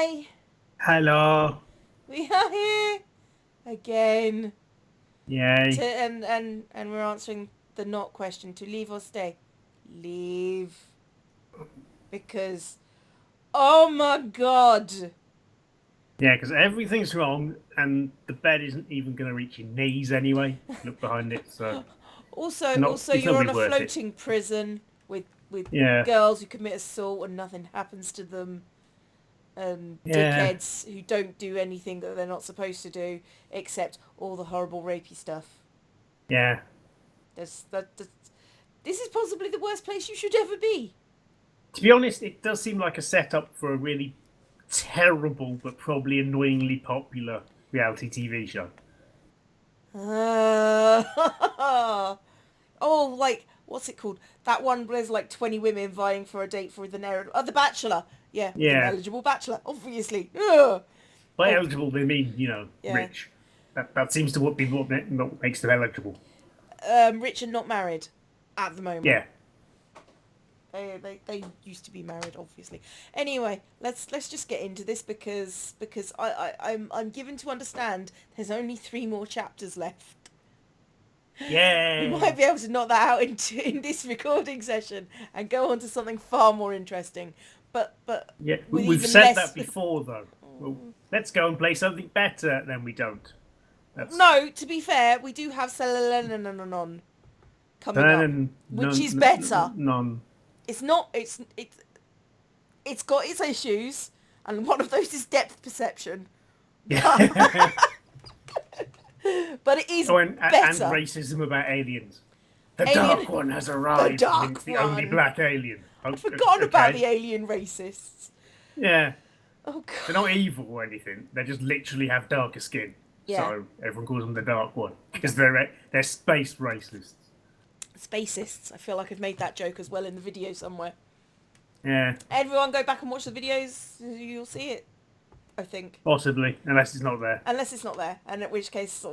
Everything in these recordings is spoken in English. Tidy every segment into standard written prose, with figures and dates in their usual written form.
Hi, Hello. we are here again. Yay. And we're answering the not question to leave or stay. Leave because oh my god. Yeah, because everything's wrong and the bed isn't even going to reach your knees anyway. Look behind it, so Also, not it's not you're on really a worth it. floating prison with Yeah, girls who commit assault and nothing happens to them, and yeah, dickheads who don't do anything that they're not supposed to do except all the horrible rapey stuff. yeah. This is possibly the worst place you should ever be. To be honest, it does seem like a setup for a really terrible but probably annoyingly popular reality TV show. Uh, oh, like, what's it called? That one where there's like 20 women vying for a date for the narrative. Oh, The Bachelor. Yeah, with an Yeah, eligible bachelor, obviously. Ugh. by Oh, eligible they mean yeah. rich. That seems to what be what makes them eligible. Rich and not married at the moment. Yeah, They used to be married, obviously. Anyway, let's just get into this because I'm given to understand there's only 3 more chapters left. We yeah, might be able to knock that out in this recording session and go on to something far more interesting. But yeah. with We've even said less. that before though. Well, let's go and play something better. Then we don't. That's No, to be fair, we do have Selelenon coming turn up, and which is none, better. none. It's not. It's got its issues, and one of those is depth perception. Yeah. But it is Oh, and better. racism about aliens. The Alien, Dark One has the arrived, and Dark it's the only One. black alien. I'd forgotten about the Okay. alien racists. Yeah. Oh They're god. not evil or anything. They just literally have darker skin. Yeah, So everyone calls them the Dark One because they're space racists. spacists. I feel like I've made that joke as well in the video somewhere. Yeah, Everyone go back and watch the videos. You'll see it, I think. possibly, unless it's not there. Unless it's not there. And in which case,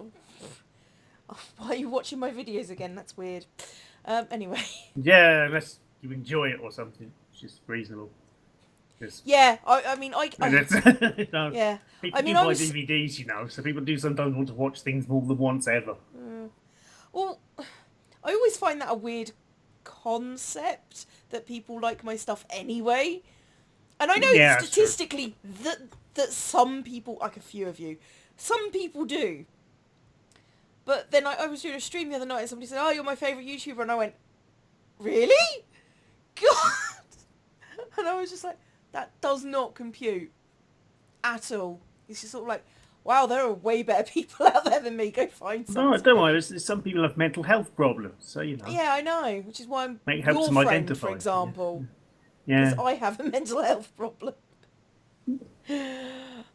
why are you watching my videos again? That's weird. Anyway. Yeah, unless you enjoy it or something, which is reasonable. Because Yeah, I mean, yeah. I people mean, do I buy was... DVDs, so people do sometimes want to watch things more than once ever. Well, I always find that a weird concept that people like my stuff anyway. And I know Yeah, that's true. statistically that some people, like a few of you, some people do. But then I was doing a stream the other night and somebody said, "Oh, you're my favourite YouTuber," and I went, "Really? God!" And I was just like, that does not compute at all. It's just sort of like, wow, there are way better people out there than me. Go find some. No, don't worry. Some people have mental health problems, so Yeah, I know, which is why I'm it helps your them friend, for identify. Yeah, example, because yeah. I have a mental health problem.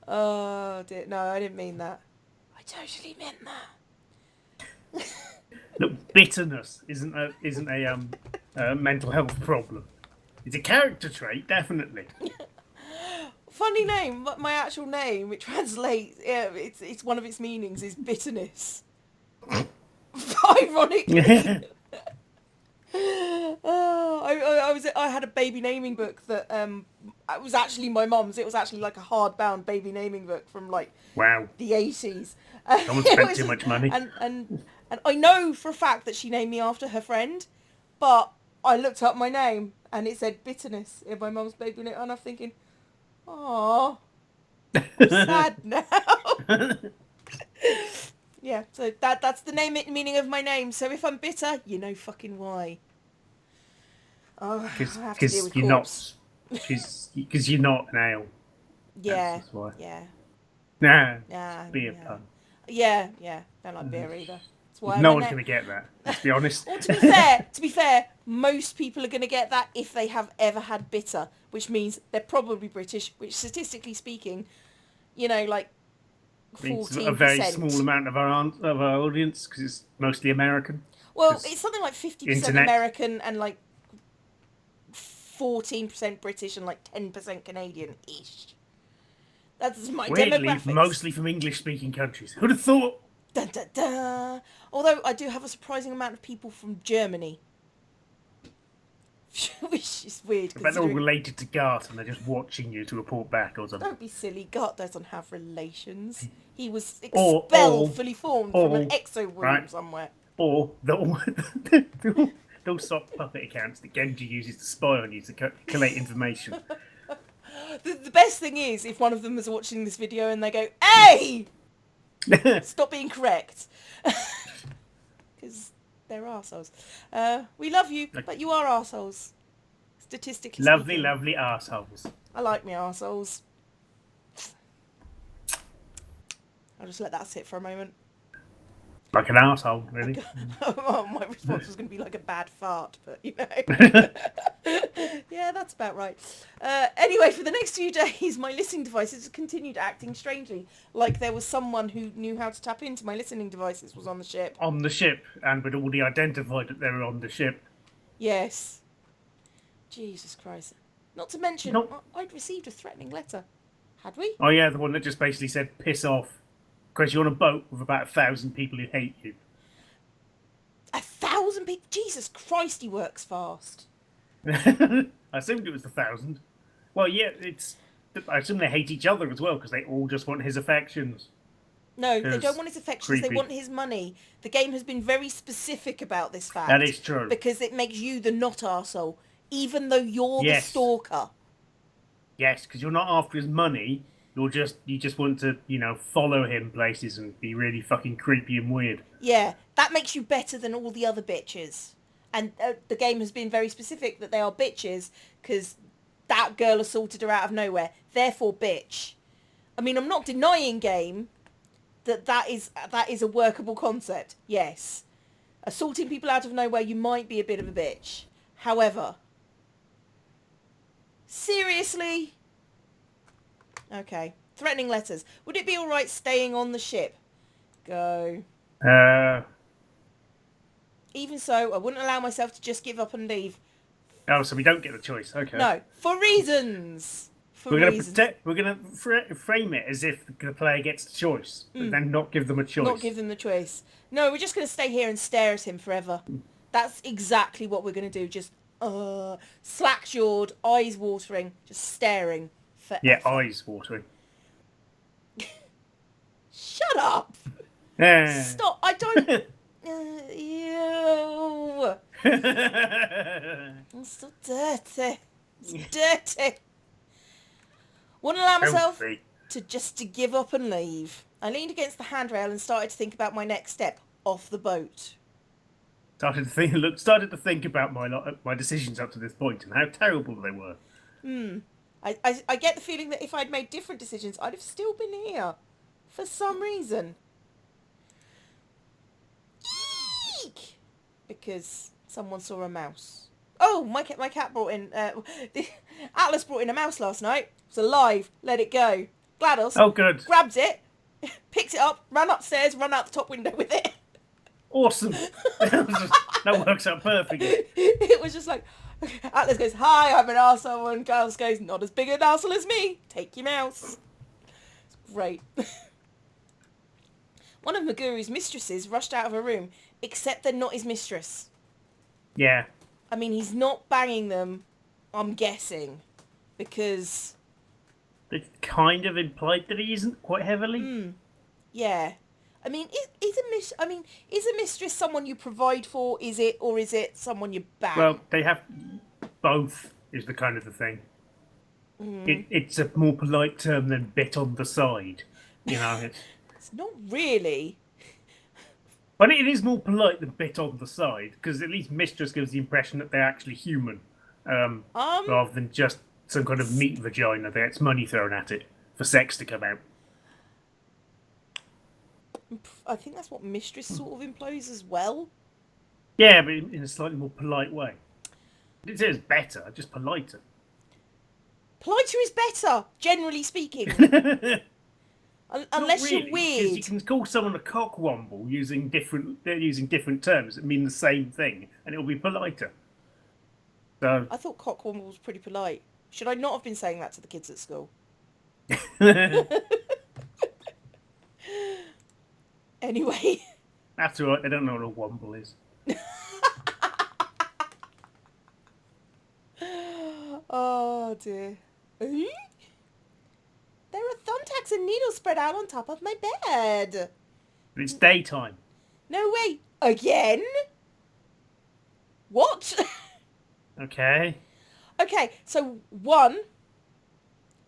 Oh dear, no, I didn't mean that. I totally meant that. Look, bitterness isn't a mental health problem. It's a character trait, definitely. Funny name, my actual name, it translates. Yeah, it's one of its meanings is bitterness. Ironically. Yeah. Oh, I had a baby naming book that it was actually my mum's. It was actually like a hardbound baby naming book from like Wow. the 80s. Someone It spent was too much money. and I know for a fact that she named me after her friend, but I looked up my name and it said bitterness in my mum's baby name, and I'm thinking, oh, I'm sad now. Yeah, so that's the meaning of my name. So if I'm bitter, you know fucking why. Oh, I have to deal Because with you're corpse. not. Because you're not an ale. Yeah, That's why. yeah, Nah, yeah, be a yeah, pun. yeah. Don't like beer either. That's why I'm No a one's net. gonna get that. Let's be honest. Well, to be fair, most people are going to get that if they have ever had bitter, which means they're probably British, which statistically speaking, like It's a very small 14%. amount of our audience because it's mostly American. Well, 'Cause it's something like 50% internet. American and like 14% British and like 10% Canadian-ish. That's my Weirdly, demographics. mostly from English-speaking countries. Who'd have thought? Dun, dun, dun. Although I do have a surprising amount of people from Germany. Which is weird. I bet they're all Considering... related to Gart and they're just watching you to report back or something. Don't be silly. Gart doesn't have relations. He was Or, expelled, fully formed from an or, exo room right, somewhere. or they'll sock puppet accounts that Genji uses to spy on you to collate information. The best thing is if one of them is watching this video and they go, "Hey, stop being correct," because they're arseholes. We love you, but you are arseholes. Statistically Lovely, speaking. lovely arseholes. I like me arseholes. I'll just let that sit for a moment. Like an arsehole, really. Oh, my response was going to be like a bad fart, but you know. Yeah, that's about right. Anyway, for the next few days, my listening devices continued acting strangely, like there was someone who knew how to tap into my listening devices was on the ship. On the ship, and we'd already identified that they were on the ship. Yes. Jesus Christ. Not to mention, Not... I'd received a threatening letter. Had we? Oh yeah, the one that just basically said, piss off. Because you're on a boat with about 1,000 people who hate you. 1,000 people? Jesus Christ, he works fast. I assumed it was 1,000. Well, yeah, I assume they hate each other as well, because they all just want his affections. No, they don't want his affections, creepy. they want his money. The game has been very specific about this fact. That is true. Because it makes you the not arsehole, even though you're the stalker. Yes, because you're not after his money. You just want to, follow him places and be really fucking creepy and weird. Yeah, that makes you better than all the other bitches. And the game has been very specific that they are bitches because that girl assaulted her out of nowhere. Therefore, bitch. I mean, I'm not denying, game, that is a workable concept. Yes. Assaulting people out of nowhere, you might be a bit of a bitch. However, seriously? Okay. Threatening letters. Would it be alright staying on the ship? Go. Even so, I wouldn't allow myself to just give up and leave. Oh, so we don't get the choice. Okay. No. For reasons. We're going to frame it as if the player gets the choice, but then not give them a choice. Not give them the choice. No, we're just going to stay here and stare at him forever. That's exactly what we're going to do. Just, slack-jawed, eyes watering, just staring forever. Yeah, eyes watering. Shut up! Stop! I don't... Ew! It's so dirty. It's dirty. Wouldn't allow myself to give up and leave. I leaned against the handrail and started to think about my next step off the boat. Started to think about my decisions up to this point and how terrible they were. I get the feeling that if I'd made different decisions, I'd have still been here for some reason. Eek! Because someone saw a mouse. Oh, my cat brought in... Atlas brought in a mouse last night. It was alive. Let it go. GLaDOS grabs it, picks it up, ran upstairs, ran out the top window with it. Awesome. That works out perfectly. It was just like... Atlas goes, "Hi, I'm an arsehole," and GLaDOS goes, "Not as big an arsehole as me. Take your mouse." It's great. One of Maguru's mistresses rushed out of her room, except they're not his mistress. Yeah. I mean, he's not banging them, I'm guessing, because... It's kind of implied that he isn't quite heavily. Yeah. I mean, is a mistress someone you provide for, or is it someone you bang? Well, they have... Both is the kind of the thing. It's a more polite term than bit on the side. It's not really... But it is more polite than bit on the side, because at least mistress gives the impression that they're actually human, rather than just some kind of meat vagina that gets money thrown at it for sex to come out. I think that's what mistress sort of implies as well. Yeah, but in a slightly more polite way. It is better, just politer. Politer is better, generally speaking. Unless really, you're weird. Because you can call someone a cockwomble using different terms that mean the same thing, and it'll be politer. So I thought cockwomble was pretty polite. Should I not have been saying that to the kids at school? Anyway. That's alright, they don't know what a womble is. Oh dear. Eh? There are thumbtacks and needles spread out on top of my bed. But it's daytime. No way. Again? What? Okay. Okay, so one,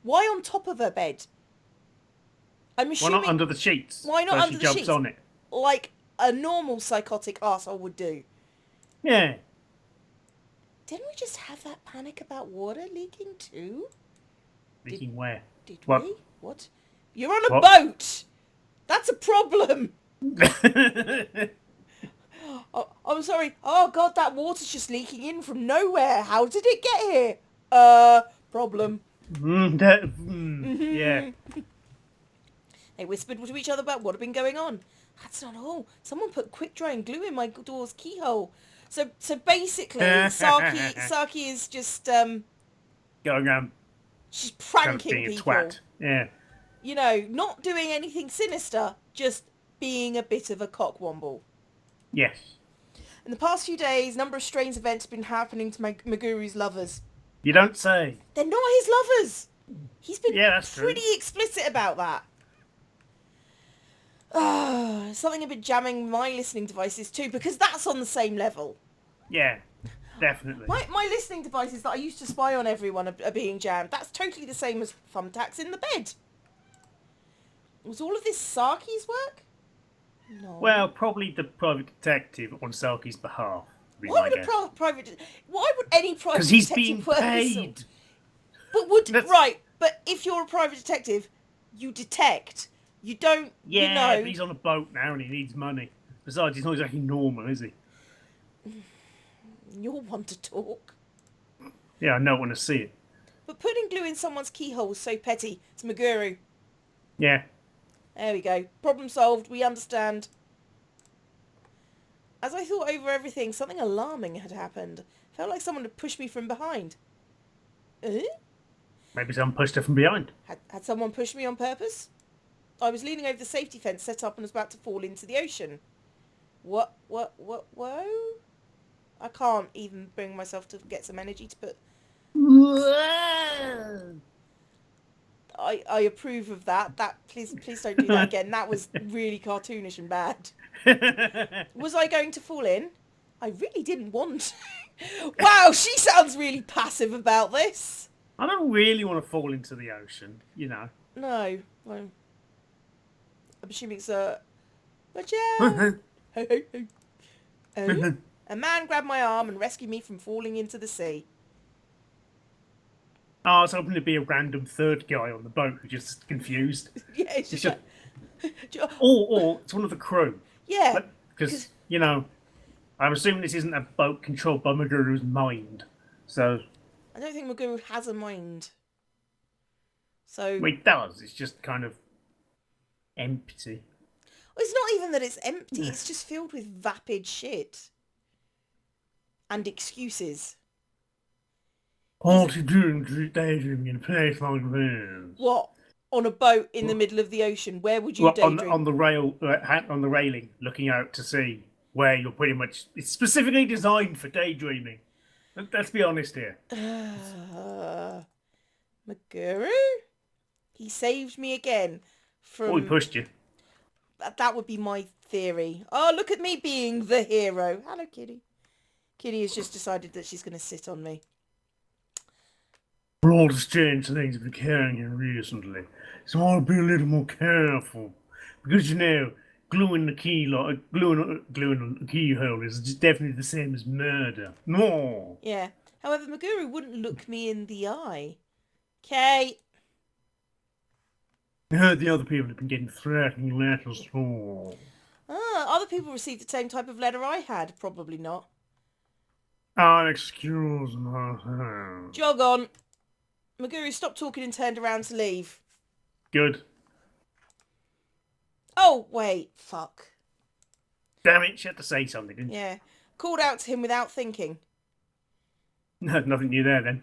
why on top of her bed? I'm Why not assuming... under the sheets? Why not so under she the jumps sheets? on it. Like a normal psychotic arsehole would do. Yeah. Didn't we just have that panic about water leaking too? Leaking where? Did What? we? What? You're on a What? boat! That's a problem! Oh, I'm sorry. Oh god, that water's just leaking in from nowhere. How did it get here? Problem. Yeah. They whispered to each other about what had been going on. That's not all. Someone put quick drying glue in my door's keyhole. So basically, Saki is just Going she's kind of pranking being a people. twat. Yeah. You know, not doing anything sinister, just being a bit of a cockwomble. Yes. In the past few days, a number of strange events have been happening to Maguru's lovers. You don't say. They're not his lovers. He's been that's pretty true. explicit about that. Something a bit jamming my listening devices too, because that's on the same level. Yeah, definitely. My listening devices that I used to spy on everyone are being jammed. That's totally the same as thumbtacks in the bed. Was all of this Saki's work? No. Well, probably the private detective on Selkie's behalf. Why would why would any private Because he's detective being work paid. Right, but if you're a private detective, you detect. You don't, Yeah, you know... but he's on a boat now and he needs money. Besides, he's not exactly normal, is he? You're one to talk. Yeah, I don't want to see it. But putting glue in someone's keyhole is so petty. It's Maguru. Yeah. There we go. Problem solved. We understand. As I thought over everything, something alarming had happened. Felt like someone had pushed me from behind. Maybe someone pushed her from behind. Had someone pushed me on purpose? I was leaning over the safety fence set up and was about to fall into the ocean. Whoa? I can't even bring myself to get some energy to put... I approve of that. Please don't do that again. That was really cartoonish and bad. Was I going to fall in? I really didn't want to. Wow, she sounds really passive about this. I don't really want to fall into the ocean, you know. No. Well, I'm assuming it's a... Watch out! A man grabbed my arm and rescued me from falling into the sea. Oh, I was hoping to be a random third guy on the boat who's just confused. Yeah, it's just... Or it's one of the crew. Yeah. Because, you know, I'm assuming this isn't a boat controlled by Maguru's mind. So... I don't think Maguru has a mind. So... Well, it does. It's just kind of empty. Well, it's not even that it's empty. It's just filled with vapid shit. And excuses. What you doing daydreaming in a place like this? What? On a boat in the middle of the ocean? Where would you daydream? On the railing, looking out to sea, where you're pretty much... It's specifically designed for daydreaming. Let's be honest here. Maguru? He saved me again from... Oh, he pushed you. That would be my theory. Oh, look at me being the hero. Hello, Kitty. Kitty has just decided that she's going to sit on me. For all the strange things have been carrying here recently, so I'll be a little more careful. Because, you know, gluing the keyhole is definitely the same as murder. No. Yeah. However, Maguru wouldn't look me in the eye. Okay. I heard the other people have been getting threatening letters for. Other people received the same type of letter I had. Probably not. Excuse me. Jog on. Maguru stopped talking and turned around to leave. Good. Oh, wait. Fuck. Damn it, she had to say something, didn't you? Yeah. Called out to him without thinking. No, nothing new there then.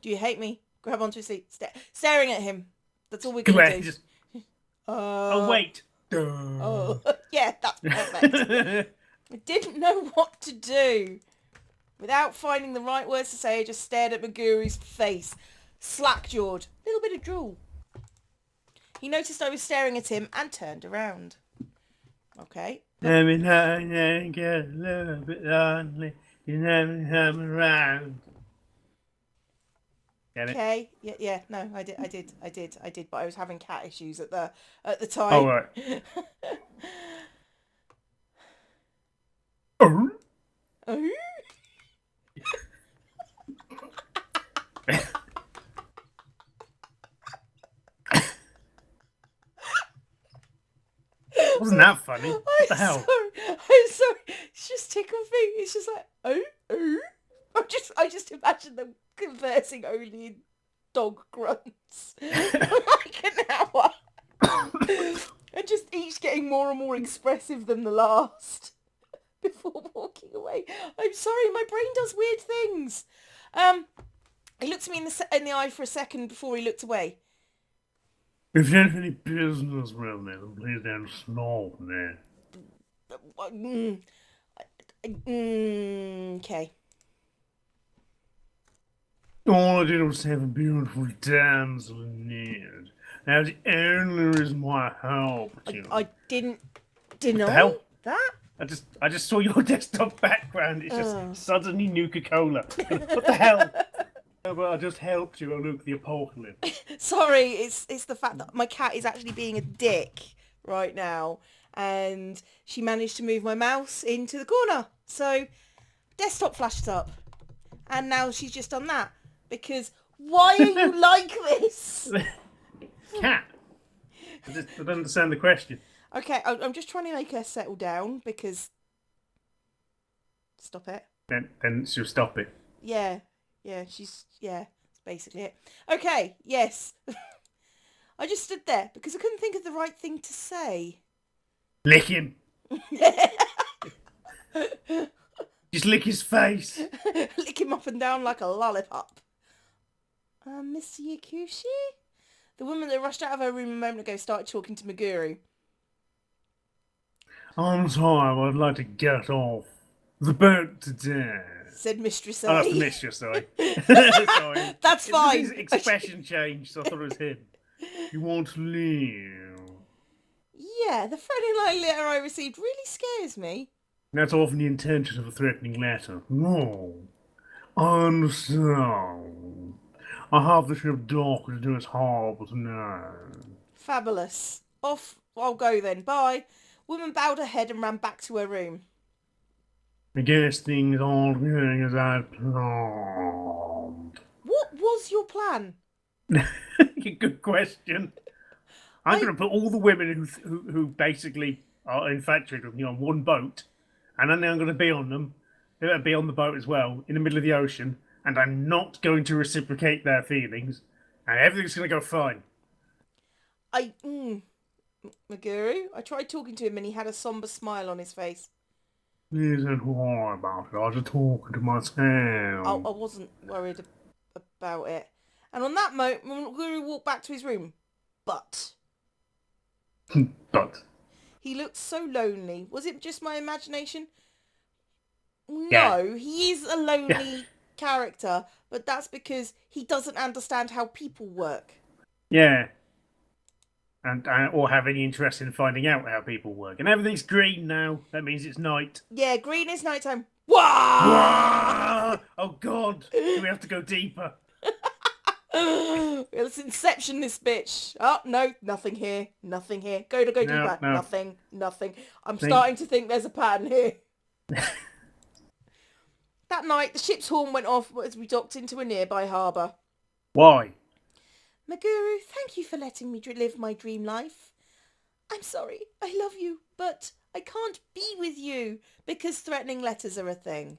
Do you hate me? Grab onto his seat. Staring at him. That's all we're going to do. Just... Oh, wait. Oh, yeah, that's perfect. I didn't know what to do. Without finding the right words to say, I just stared at Maguru's face. Slack-jawed. Little bit of drool. He noticed I was staring at him and turned around. Okay. Every now and then I get a little bit lonely. You never come around. Get it? Okay. Yeah. No, I did. But I was having cat issues at the time. Oh, right. Oh. Oh. Wasn't that funny? What the hell? I'm sorry. It's just tickled me. It's just like, oh. I just imagine them conversing only in dog grunts for like an hour. And just each getting more and more expressive than the last before walking away. I'm sorry, my brain does weird things. He looked at me in the eye for a second before he looked away. If you have any business with me, then please don't snort me. Okay. All I did was have a beautiful damsel in need. That's the only reason why I helped you. I didn't deny What the hell? that. I just saw your desktop background. It's just suddenly Nuka-Cola. What the hell? But I just helped you, Luke the Apocalypse. Sorry, it's the fact that my cat is actually being a dick right now, and she managed to move my mouse into the corner. So, desktop flashed up, and now she's just done that. Because why are you like this? Cat. I don't understand the question. Okay, I'm just trying to make her settle down because. Stop it. Then she'll stop it. Yeah, that's basically it. Okay, yes. I just stood there because I couldn't think of the right thing to say. Lick him. Just lick his face. Lick him up and down like a lollipop. Mr. Yakushi? The woman that rushed out of her room a moment ago started talking to Meguru. I'm sorry, but I'd like to get off the boat today. Said Mistress A. Oh, that's the mistress, sorry. Sorry. That's fine. His expression changed, so I thought it was him. You want to leave? Yeah, the friendly light letter I received really scares me. That's often the intention of a threatening letter. No. I understand. I have the ship docked into its harbour tonight. Fabulous. Off I'll go then. Bye. Woman bowed her head and ran back to her room. I guess things aren't going as I planned. What was your plan? Good question. I'm going to put all the women who basically are infatuated with me on one boat, and then I'm going to be on them. They're going to be on the boat as well, in the middle of the ocean, and I'm not going to reciprocate their feelings, and everything's going to go fine. Meguru, I tried talking to him and he had a somber smile on his face. Please don't worry about it. I was just talking to myself. I wasn't worried about it. And on that moment, Meguru walked back to his room. But he looked so lonely. Was it just my imagination? No, he is a lonely character, but that's because he doesn't understand how people work. Yeah. And or have any interest in finding out how people work. And everything's green now. That means it's night. Yeah, green is nighttime. Wah! Oh God! Do we have to go deeper? Let's Inception this bitch. Oh no, nothing here. Go deeper. No. Nothing. I'm starting to think there's a pattern here. That night, the ship's horn went off as we docked into a nearby harbour. Why? Meguru, thank you for letting me live my dream life. I'm sorry, I love you, but I can't be with you because threatening letters are a thing.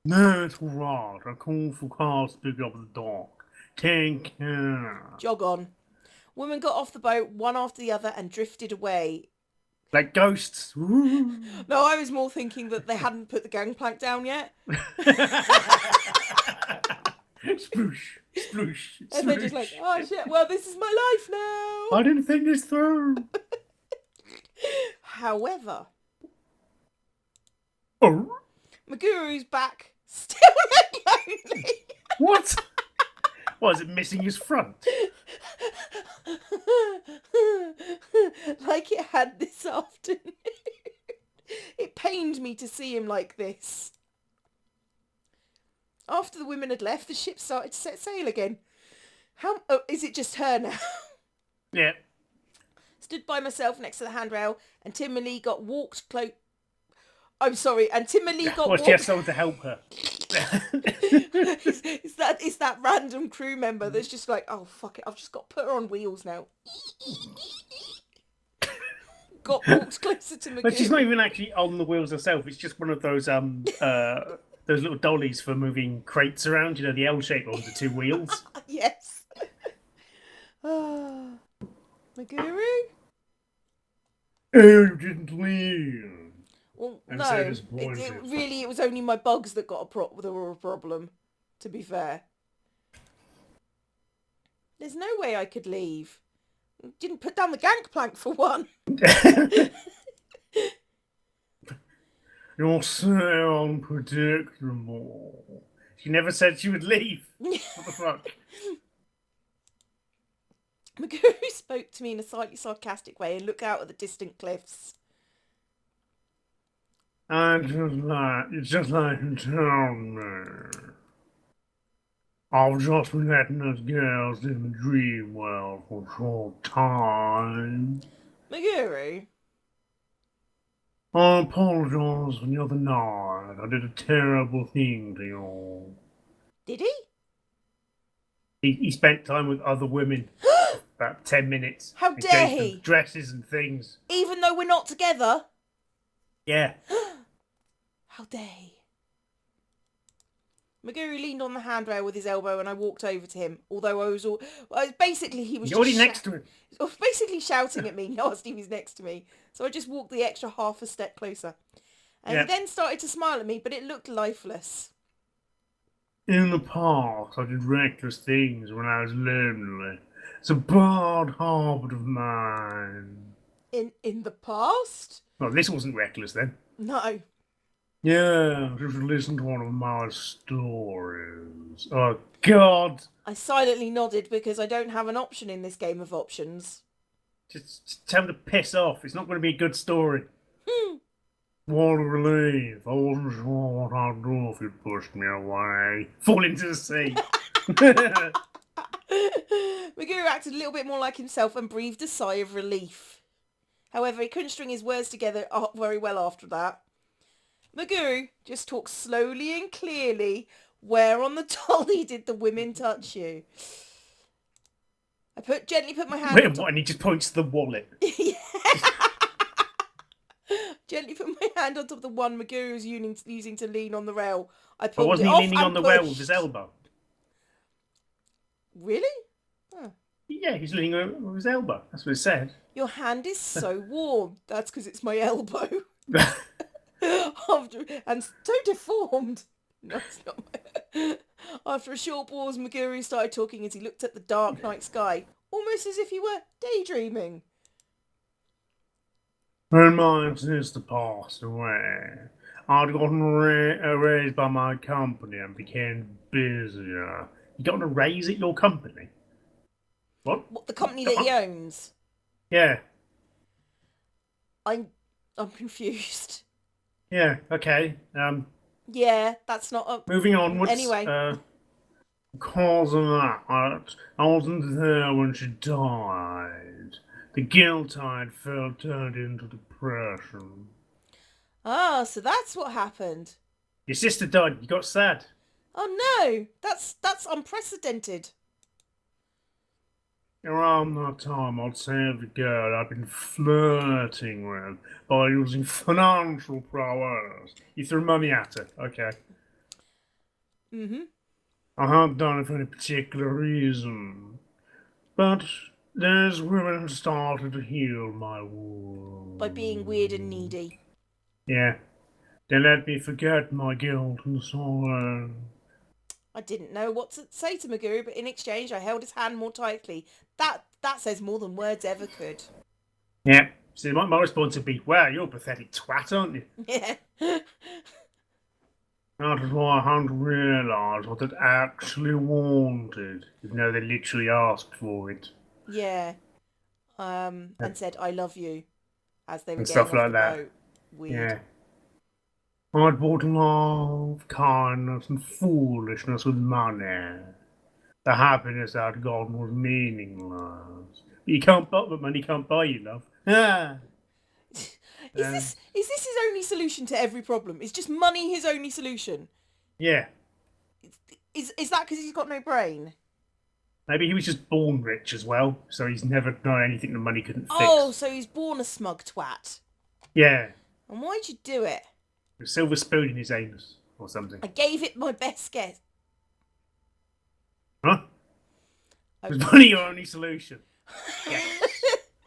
No, it's alright. I called for cars to pick up the dock. Take care. Jog on. Women got off the boat, one after the other, and drifted away. Like ghosts. No, I was more thinking that they hadn't put the gangplank down yet. Sploosh, sploosh, and they're just like, oh shit, well this is my life now. I didn't think this through. However, Maguru's back, still looked lonely. What? What, is it missing his front? Like it had this afternoon. It pained me to see him like this. After the women had left, the ship started to set sail again. Is it just her now? Yeah. Stood by myself next to the handrail, and Tim and Lee got walked close. I'm sorry, and Tim and Lee got walked. She has someone to help her. It's that random crew member that's just like, oh fuck it, I've just got to put her on wheels now. Got walked closer to Magoo. But she's not even actually on the wheels herself. It's just one of those little dollies for moving crates around. You know, the L shape on the two wheels. Yes. Maguru? Oh, you didn't leave. Well, no. So it was only my bugs that got that were a problem. To be fair, there's no way I could leave. Didn't put down the gangplank for one. You're so unpredictable. She never said she would leave. What the fuck? Maguru spoke to me in a slightly sarcastic way and looked out at the distant cliffs. It's just like you told me. I've just been letting us girls in the dream world for a short time. Maguru? I apologise for the other night. I did a terrible thing to you. Did he? He spent time with other women. About 10 minutes. How dare he? Dresses and things. Even though we're not together? Yeah. How dare he? Maguru leaned on the handrail with his elbow and I walked over to him. Although basically he was You're already next to him. He was basically shouting at me. Nasty was next to me. So I just walked the extra half a step closer. And he then started to smile at me, but it looked lifeless. In the past, I did reckless things when I was lonely. It's a bad habit of mine. In the past? Well, this wasn't reckless then. No. Yeah, just listen to one of my stories. Oh, God. I silently nodded because I don't have an option in this game of options. Just tell him to piss off. It's not going to be a good story. What a relief. I wasn't sure what I'd do if you'd pushed me away. Fall into the sea. Maguru acted a little bit more like himself and breathed a sigh of relief. However, he couldn't string his words together very well after that. Maguru just talked slowly and clearly. Where on the dolly did the women touch you? I gently put my hand... Wait, what? And he just points to the wallet. Yeah. Gently put my hand on top of the one Maguru was using to lean on the rail. I pulled wasn't it he off leaning and on the pushed. rail with his elbow? Really? Oh. Yeah, he's leaning on his elbow. That's what it said. Your hand is so warm. That's because it's my elbow. And so deformed. No, it's not. After a short pause, Maguru started talking as he looked at the dark night sky, almost as if he were daydreaming. When my sister passed away, I'd gotten raised by my company and became busier. You gotten a raise at your company? What? The company that he owns? Yeah. I'm confused. Yeah, okay. Yeah, that's not a... Moving onwards. Anyway. Because of that, I wasn't there when she died. The guilt I'd felt turned into depression. Ah, so that's what happened. Your sister died. You got sad. Oh no, that's unprecedented. Around that time, I'd saved a girl I'd been flirting with by using financial prowess. You threw money at her, okay. Mm-hmm. I hadn't done it for any particular reason. But those women had started to heal my wounds. By being weird and needy. Yeah. They let me forget my guilt and sorrow. I didn't know what to say to Maguru, but in exchange I held his hand more tightly. That says more than words ever could. Yeah. See, my response would be, wow, you're a pathetic twat, aren't you? Yeah. That is why I hadn't realised what they actually wanted, even though they literally asked for it. Yeah. And said, I love you, as they were And getting stuff off like the that. boat. Weird. Yeah. I'd bought love, kindness, and foolishness with money. The happiness I'd gotten was meaningless. But money can't buy you love. Ah. Is this his only solution to every problem? Is just money his only solution? Yeah. Is that because he's got no brain? Maybe he was just born rich as well, so he's never done anything the money couldn't Oh, fix. so he's born a smug twat. Yeah. And why'd you do it? A silver spoon in his anus or something. I gave it my best guess. Huh? Okay. Was money your only solution? Yes.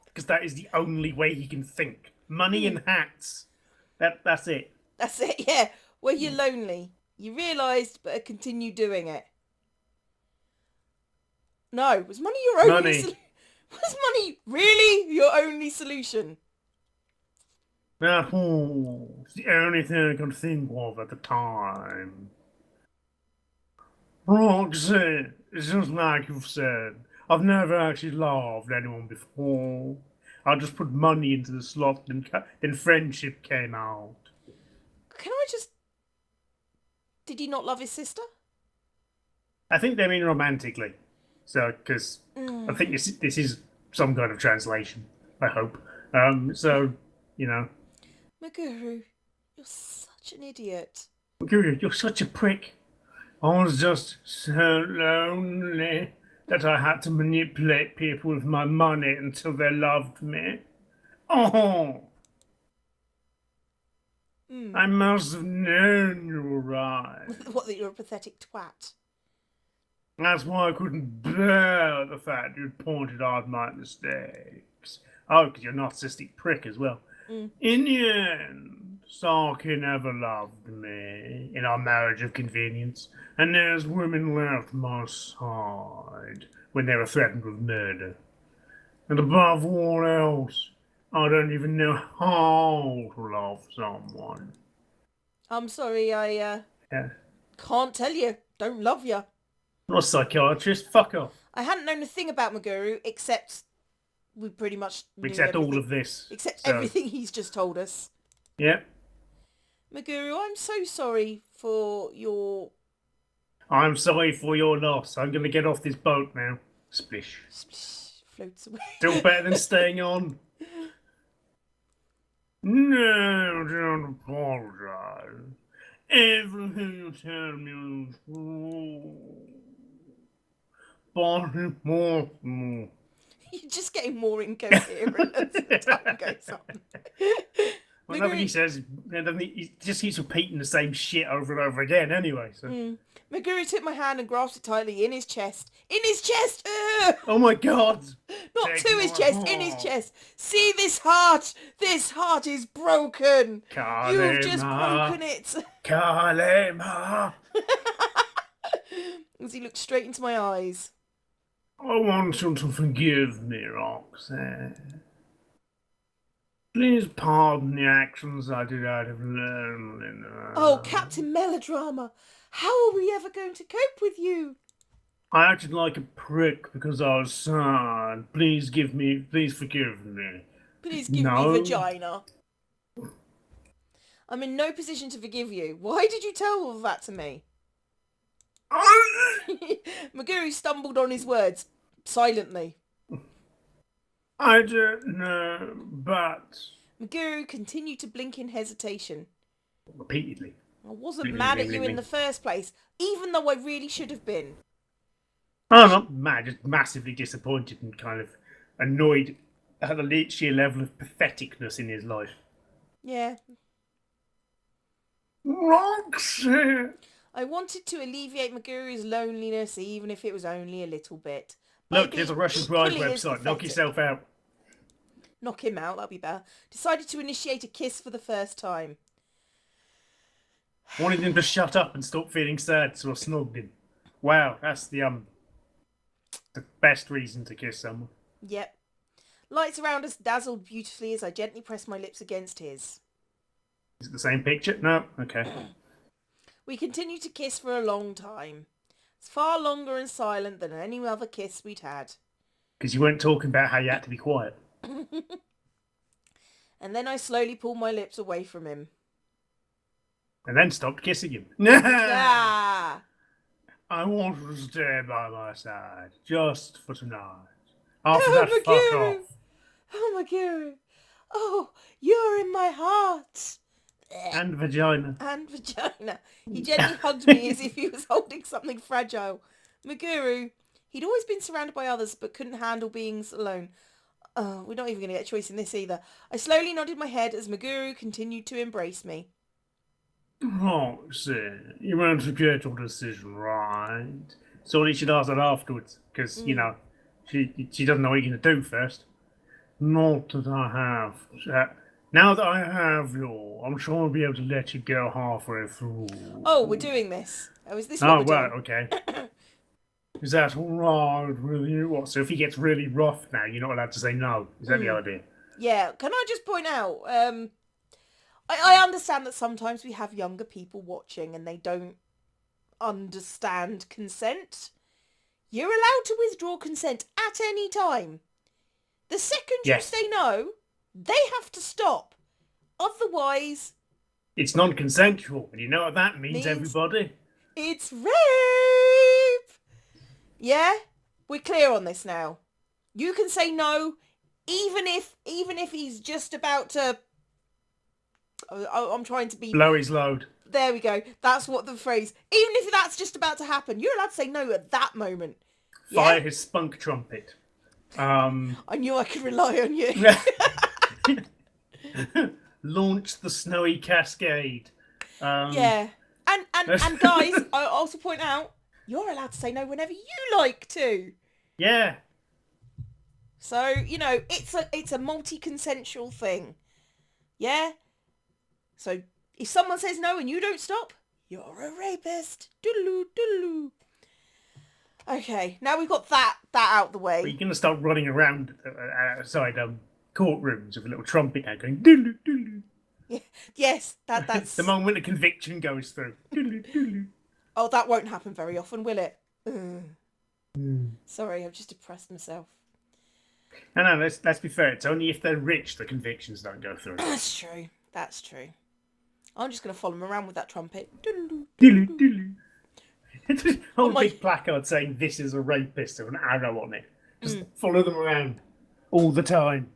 Because that is the only way he can think. Money and hats. That's it. That's it, yeah. Where you're lonely. You realised, but continue doing it. No, was money your only Money. Was money really your only solution? It's the only thing I could think of at the time. Roxy, it's just like you've said. I've never actually loved anyone before. I just put money into the slot, then friendship came out. Can I just... Did he not love his sister? I think they mean romantically. So, because I think this is some kind of translation. I hope. So, you know. Meguru, you're such an idiot. You're such a prick. I was just so lonely that I had to manipulate people with my money until they loved me. Oh, I must have known you were right. What, that you're a pathetic twat? That's why I couldn't bear the fact you'd pointed out my mistakes. Oh, because you're a narcissistic prick as well. In the end, Stalking never loved me in our marriage of convenience, and there's women left my side when they were threatened with murder. And above all else, I don't even know how to love someone. I'm sorry, I Yeah. can't tell you. Don't love you. Not a psychiatrist, fuck off. I hadn't known a thing about Meguru except we pretty much knew Except all everything. of this. Except So, everything he's just told us. Yeah. Meguru, I'm so sorry for your... I'm sorry for your loss. I'm going to get off this boat now. Splish. Splish, floats away. Still better than staying on. No, don't apologize. Everything you tell me is true. But important. You're just getting more incoherent as the time goes on. Well, nothing he says, he just keeps repeating the same shit over and over again anyway. So. Meguru took my hand and grasped it tightly in his chest. In his chest! Ugh! Oh my god! Not Take to his my chest, heart. in his chest. See this heart! This heart is broken! You've just broken it! Kalema! As he looked straight into my eyes. I want you to forgive me, Roxanne. Please pardon the actions I did out of loneliness. Oh, Captain Melodrama! How are we ever going to cope with you? I acted like a prick because I was sad. Please forgive me. Please give me vagina. I'm in no position to forgive you. Why did you tell all of that to me? Meguru stumbled on his words, silently. I don't know, but... Meguru continued to blink in hesitation. Repeatedly. I wasn't mad at you in the first place, even though I really should have been. I'm not mad, just massively disappointed and kind of annoyed at the sheer level of patheticness in his life. Yeah. Roxy! I wanted to alleviate Maguru's loneliness, even if it was only a little bit. Look, there's a Russian Bride website. Knock yourself out. Knock him out, that'll be better. Decided to initiate a kiss for the first time. Wanted him to shut up and stop feeling sad, so I snugged him. Wow, that's the best reason to kiss someone. Yep. Lights around us dazzled beautifully as I gently pressed my lips against his. Is it the same picture? No? Okay. We continued to kiss for a long time. It's far longer and silent than any other kiss we'd had. Because you weren't talking about how you had to be quiet. And then I slowly pulled my lips away from him. And then stopped kissing him. Ah! I want you to stay by my side, just for tonight. After Oh, that, fuck Maguru! off. Oh, Maguru! Oh, you're in my heart! And vagina. And vagina. He gently hugged me as if he was holding something fragile. Maguru, he'd always been surrounded by others but couldn't handle being alone. Oh, we're not even going to get a choice in this either. I slowly nodded my head as Maguru continued to embrace me. Oh, see, you won't regret your decision, right? So you should ask that afterwards, because, you know, she doesn't know what you're going to do first. Not that I have. Now that I have you, I'm sure I'll be able to let you go halfway through. Oh, we're doing this. Oh, is this what we're doing? Okay. Is that all right with you? What, so if he gets really rough now, you're not allowed to say no? Is that the idea? Yeah, can I just point out, I understand that sometimes we have younger people watching and they don't understand consent. You're allowed to withdraw consent at any time. The second you say no, they have to stop. Otherwise... It's non-consensual, and you know what that means everybody? It's rape! Yeah? We're clear on this now. You can say no, even if he's just about to... I'm trying to be... Blow his load. There we go. That's what the phrase... Even if that's just about to happen, you're allowed to say no at that moment. Fire his spunk trumpet. I knew I could rely on you. Launch the snowy cascade. Yeah. And guys, I also point out, you're allowed to say no whenever you like to. Yeah. So, you know, it's a multi-consensual thing. Yeah? So, if someone says no and you don't stop, you're a rapist. Doodaloo, doodaloo. Okay, now we've got that out the way. But you're going to start running around outside courtrooms with a little trumpet now going doodaloo, doodaloo. Yeah, yes, that's... the moment the conviction goes through. Doodaloo, doodaloo. Oh, that won't happen very often, will it? Sorry, I've just depressed myself. No, let's be fair. It's only if they're rich the convictions don't go through. That's true. That's true. I'm just going to follow him around with that trumpet. Doodaloo, doodaloo, doodaloo. Whole my... big placard saying this is a rapist with an arrow on it. Just follow them around all the time.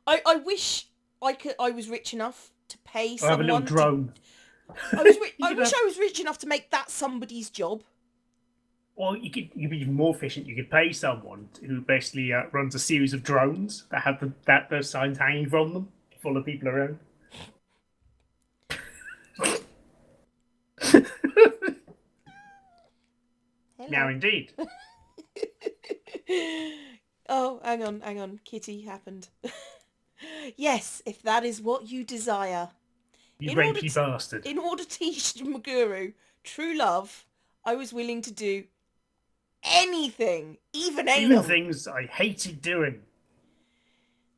I wish I was rich enough to pay someone. I have a little drone. I wish I was rich enough to make that somebody's job. Well, you'd be even more efficient. You could pay someone who basically runs a series of drones that have those signs hanging from them to follow people around. Now, indeed. Oh, hang on. Kitty happened. Yes, if that is what you desire. You rapey bastard. In order to teach Maguru true love, I was willing to do anything, even anal. Even things I hated doing.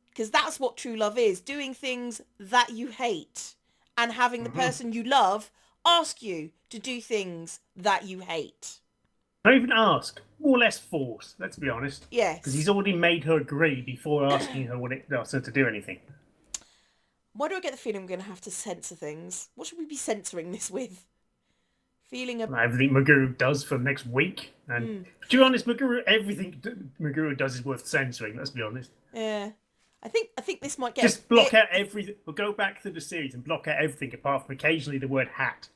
Because that's what true love is, doing things that you hate and having the person you love ask you to do things that you hate. Not even ask, more or less force, let's be honest. Yes. Because he's already made her agree before asking her asks her to do anything. Why do I get the feeling I'm going to have to censor things? What should we be censoring this with? Everything Maguru does for the next week. And to be honest, everything Maguru does is worth censoring, let's be honest. Yeah. I think this might get... Just block out everything. We'll go back to the series and block out everything apart from occasionally the word hat.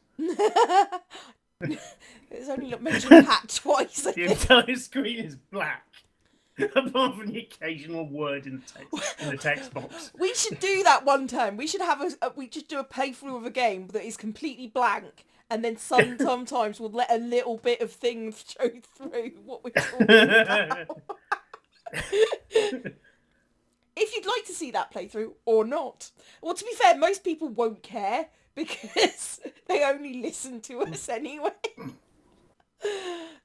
It's only not mentioned hat twice. The entire screen is black. Apart from the occasional word in the text box. We should do that one time. We should have we should do a playthrough of a game that is completely blank, and then sometimes we'll let a little bit of things show through what we're talking about. If you'd like to see that playthrough or not. Well, to be fair, most people won't care because they only listen to us anyway.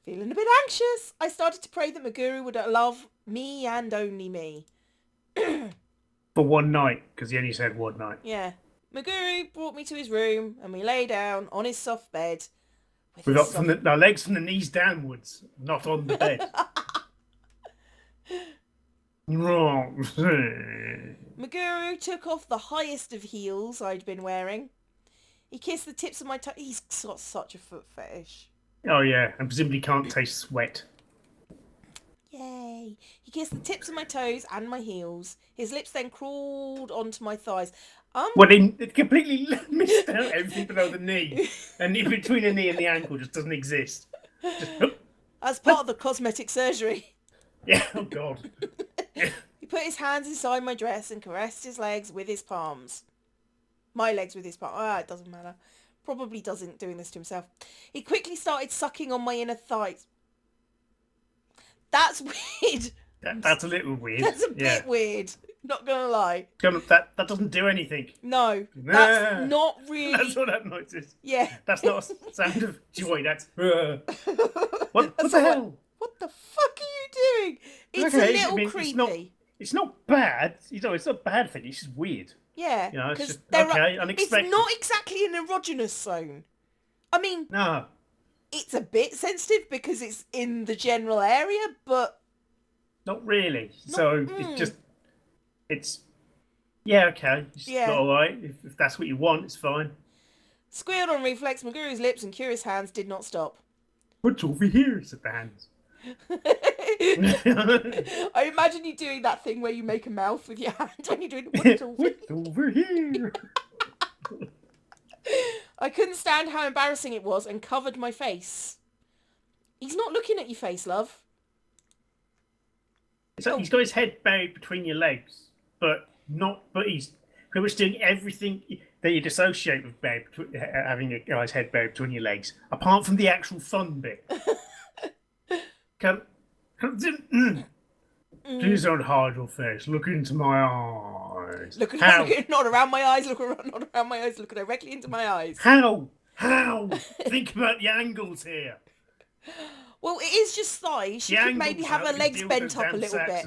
Feeling a bit anxious, I started to pray that Maguru would love me and only me. For one night, because he only said one night. Yeah. Maguru brought me to his room and we lay down on his soft bed. We've got our legs from the knees downwards, not on the bed. Maguru took off the highest of heels I'd been wearing. He kissed the tips of my toes. He's got such a foot fetish. Oh yeah, and presumably can't taste sweat. Yay. He kissed the tips of my toes and my heels. His lips then crawled onto my thighs. Well, it completely missed out everything below the knee. And in between the knee and the ankle just doesn't exist. As part of the cosmetic surgery. Yeah, oh God. Yeah. He put his hands inside my dress and caressed his legs with his palms. My legs with his palms. Ah, it doesn't matter. Probably doesn't, doing this to himself. He quickly started sucking on my inner thighs. That's weird. That's a little weird. That's a bit weird. Not gonna lie. That doesn't do anything. No, that's not really. That's what that noise is. Yeah. That's not a sound of joy. That's what the hell? What the fuck are you doing? It's a little creepy. It's not bad. It's not a bad thing. It's just weird. Yeah. You know, it's just unexpected. It's not exactly an erogenous zone. I mean, no. It's a bit sensitive because it's in the general area, but not really. It's okay. It's all right. If that's what you want, it's fine. Squealed on reflex, Maguru's lips and curious hands did not stop. What's over here? Said the hands. I imagine you doing that thing where you make a mouth with your hand when you're doing what's over here. I couldn't stand how embarrassing it was and covered my face. He's not looking at your face, love. He's got his head buried between your legs, but he's pretty much doing everything that you'd associate with having a guy's head buried between your legs, apart from the actual fun bit. Please don't hide your face. Look into my eyes. Look not around my eyes. Not around my eyes. Look directly into my eyes. How? Think about the angles here. Well, it is just thighs. She could maybe have her legs bent up a little bit.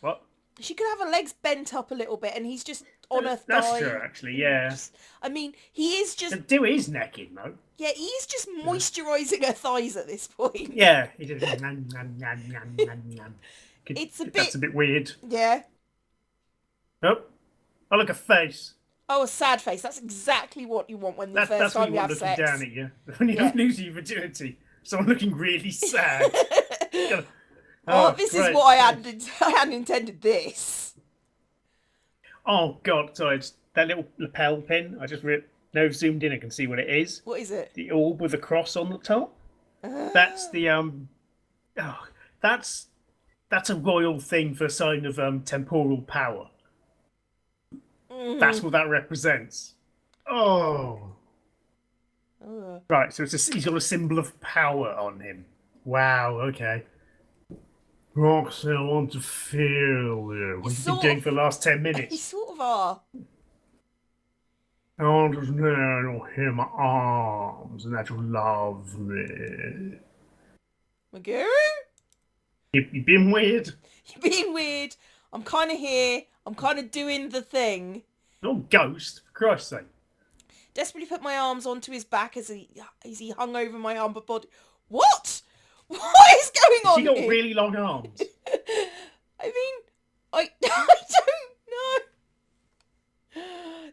What? She could have her legs bent up a little bit, and he's just on her thigh. That's true, actually. Yeah. I mean, he is just. Do his neck in though. Yeah, he's just moisturising her thighs at this point. Yeah, he did. That's a bit weird. Yeah. Nope. Oh, look, a face. Oh, a sad face. That's exactly what you want when the first time you have sex. That's when you want looking down at you. When you lose your virginity. Someone looking really sad. This is what I hadn't intended this. Oh, God. Sorry, it's that little lapel pin. I just zoomed in. I can see what it is. What is it? The orb with a cross on the top. That's the that's a royal thing for a sign of temporal power. That's what that represents. Oh. Right, so he's got a symbol of power on him. Wow, okay. Roxy, I want to feel you. What have you been doing for the last 10 minutes? You sort of are. I want to know you'll hear my arms and that you'll love me. Maguru? You've been weird. You're being weird. I'm kind of here. I'm kind of doing the thing. Not ghost, for Christ's sake. Desperately put my arms onto his back as he hung over my humble body. What? What is going on here? She got really long arms. I mean, I don't know.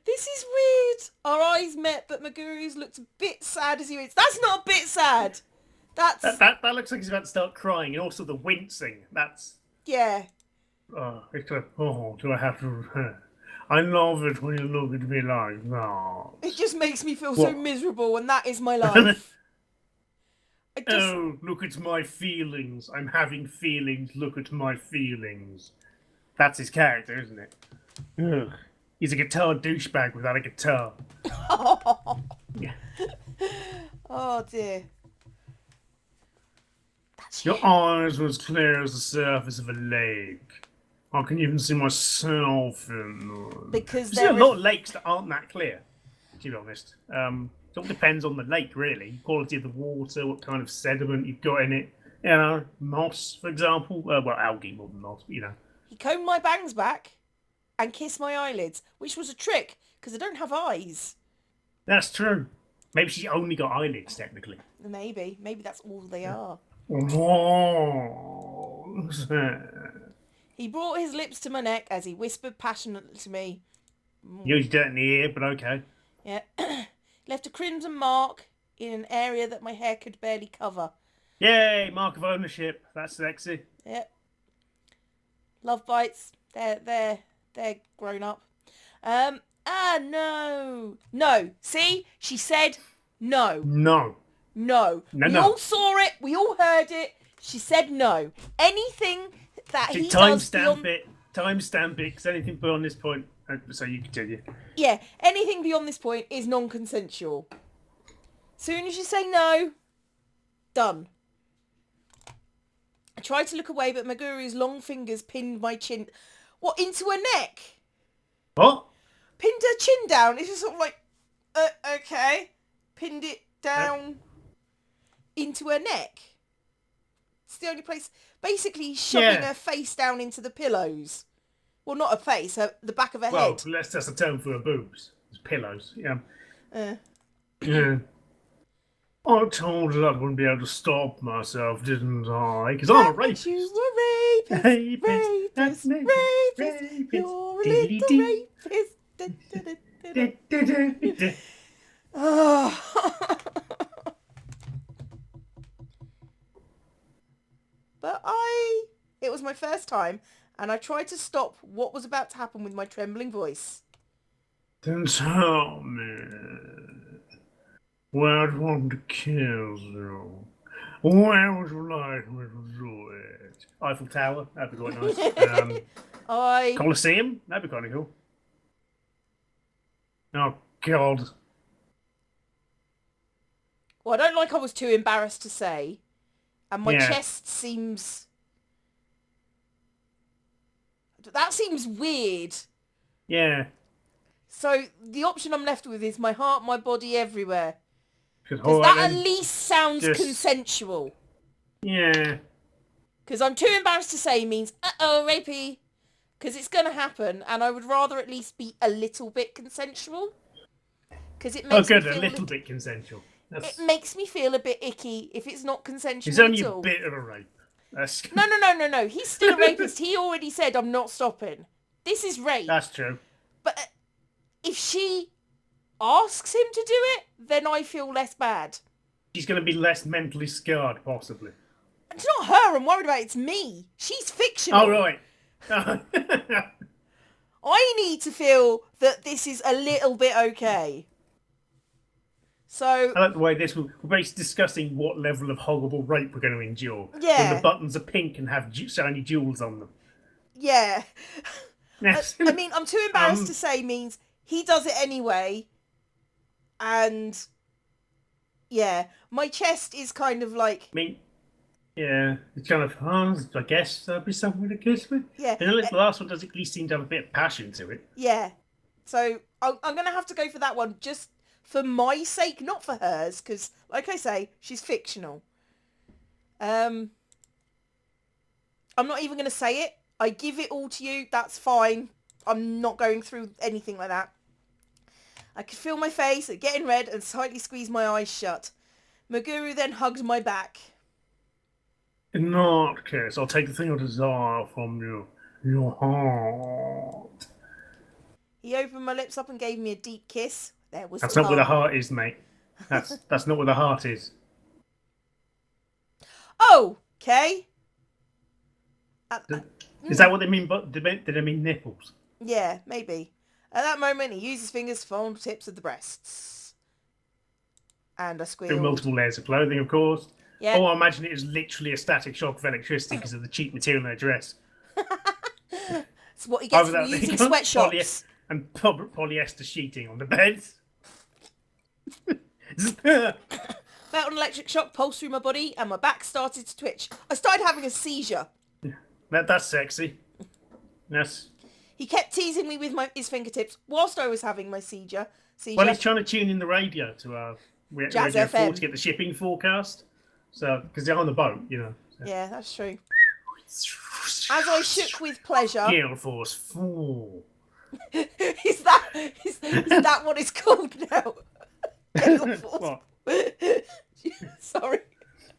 This is weird. Our eyes met, but Maguru's looked a bit sad as he went. That's not a bit sad. That looks like he's about to start crying, and also the wincing. That's yeah. Do I have to? I love it when you look at me like that. It just makes me feel so miserable, and that is my life. Oh, look at my feelings. I'm having feelings. Look at my feelings. That's his character, isn't it? Ugh. He's a guitar douchebag without a guitar. Yeah. Oh, dear. Your eyes were as clear as the surface of a lake. I can even see myself in them. Because there are a lot of lakes that aren't that clear, to be honest. It all depends on the lake, really. Quality of the water, what kind of sediment you've got in it. You know, moss, for example. Well, algae more than moss, but you know. He combed my bangs back. and kiss my eyelids, which was a trick because I don't have eyes. That's true. Maybe she only got eyelids, technically. Maybe that's all they are. He brought his lips to my neck as he whispered passionately to me. Usually dirt in the ear, but okay. Yeah. Left a crimson mark in an area that my hair could barely cover. Yay, mark of ownership. That's sexy. Yeah. Love bites. They're grown up. No. No. See? She said no. No. No. We all saw it. We all heard it. She said no. Anything that he does beyond... Timestamp it, because anything beyond this point... So you continue. Yeah, anything beyond this point is non-consensual. Soon as you say no, done. I tried to look away, but Maguru's long fingers pinned my chin... What, into her neck? What? Pinned her chin down. It's just sort of like, okay. Pinned it down into her neck. It's the only place... Basically, shoving her face down into the pillows. Well, not her face, the back of her head. Well, that's a term for her boobs. It's pillows, yeah. Yeah. I told her I wouldn't be able to stop myself, didn't I? Because I'm a rapist. You were a rapist. Rapist. You're a little rapist. But it was my first time, and I tried to stop what was about to happen with my trembling voice. Then tell me, where do you want to kill you? Where would you like me to do it? Eiffel Tower, that'd be quite nice. Colosseum, that'd be kind of cool. Oh, God. Well, I don't like I was too embarrassed to say. And my chest seems... That seems weird. Yeah. So the option I'm left with is my heart, my body, everywhere. Because that at least sounds consensual. Yeah. Because I'm too embarrassed to say means, rapey. Because it's going to happen, and I would rather at least be a little bit consensual. Because it makes me feel a little bit consensual. It makes me feel a bit icky if it's not consensual. It's only a bit of a rape. No. He's still a rapist. He already said, I'm not stopping. This is rape. That's true. But if she asks him to do it, then I feel less bad. She's going to be less mentally scarred, possibly. It's not her I'm worried about, it's me. She's fictional. Oh, right. I need to feel that this is a little bit okay. So I like the way we're basically discussing what level of horrible rape we're going to endure. Yeah. When the buttons are pink and have shiny jewels on them. Yeah. Yes. I mean, I'm too embarrassed to say means he does it anyway. And yeah, my chest is kind of like... yeah, it's kind of, I guess there'll be someone to kiss me. Yeah. And the last one does at least seem to have a bit of passion to it. Yeah. So I'm going to have to go for that one just for my sake, not for hers, because, like I say, she's fictional. I'm not even going to say it. I give it all to you. That's fine. I'm not going through anything like that. I could feel my face getting red and slightly squeeze my eyes shut. Maguru then hugged my back. In that case, I'll take the thing of desire from you. Your heart. He opened my lips up and gave me a deep kiss. That's not where the heart is, mate. That's not where the heart is. Oh, okay. Is that what they mean? But did they mean nipples? Yeah, maybe. At that moment, he used his fingers to follow the tips of the breasts. And I squealed. Through multiple layers of clothing, of course. Yeah. Oh, I imagine it was literally a static shock of electricity because of the cheap material in their dress. It's what he gets for using sweatshops. And polyester sheeting on the beds. Felt an electric shock pulse through my body and my back started to twitch. I started having a seizure. That's sexy. Yes. He kept teasing me with his fingertips whilst I was having my seizure. Well, he's trying to tune in the radio to Jazz Radio 4 FM to get the shipping forecast. So, because they're on the boat, you know. So. Yeah, that's true. As I shook with pleasure... Gale Force 4. Is that what it's called now? Gale force. What? Sorry.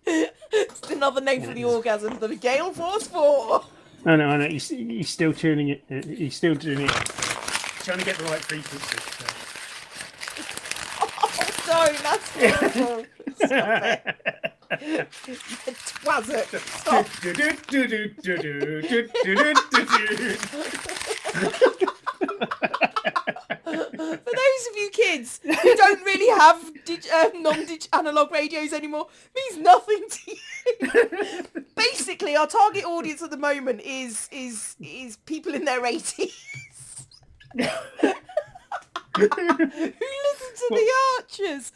It's another name for the orgasm. The Gale Force 4. I know. He's still tuning it. He's still doing it. Trying to get the right frequency. Oh, no, that's awful. Stop it. Twazzit. Stop. For those of you kids who don't really have analog radios anymore, means nothing to you. Basically, our target audience at the moment is people in their 80s. Who listen to the Archers?